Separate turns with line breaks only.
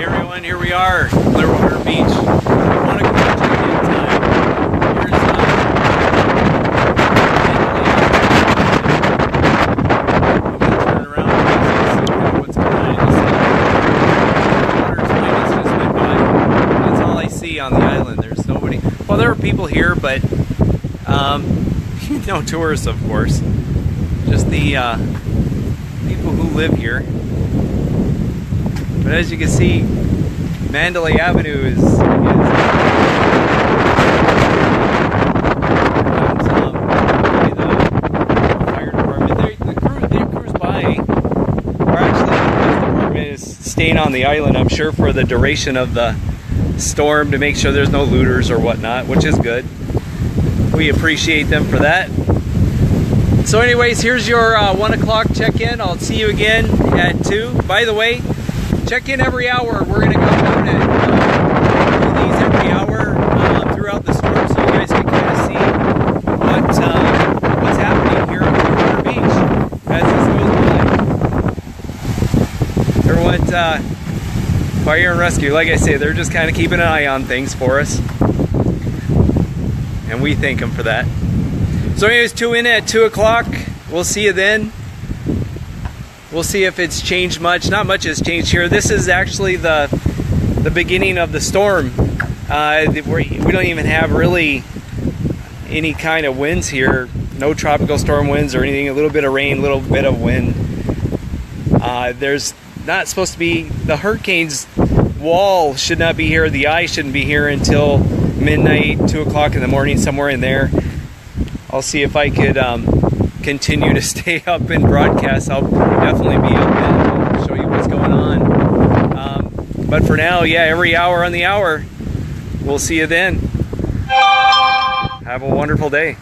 Hey everyone, here we are, Clearwater Beach. I want to go to check-in time. Here's I'm going to turn around and see what's behind the scene. Water's minus just went by. That's all I see on the island. There's nobody. Well, there are people here, but no tourists, of course. Just the people who live here. But as you can see, Mandalay Avenue is the fire department. They cruise by, or actually the police department is staying on the island, I'm sure, for the duration of the storm to make sure there's no looters or whatnot, which is good. We appreciate them for that. So anyways, here's your 1 o'clock check-in. I'll see you again at 2. By the way, check in every hour. We're going to go out and do these every hour throughout the storm, so you guys can kind of see what's happening here on Clearwater Beach as this goes by. Everyone's fire and rescue. Like I say, they're just kind of keeping an eye on things for us, and we thank them for that. So anyways, tune in at 2 o'clock. We'll see you then. We'll see if it's changed much. Not much has changed here. This is actually the beginning of the storm. We don't even have really any kind of winds here. No tropical storm winds or anything. A little bit of rain, a little bit of wind. There's not supposed to be, the hurricane's wall should not be here. The eye shouldn't be here until midnight, 2 o'clock in the morning, somewhere in there. I'll see if I could continue to stay up and broadcast. I'll definitely be up and show you what's going on. But for now, yeah, every hour on the hour. We'll see you then. Have a wonderful day.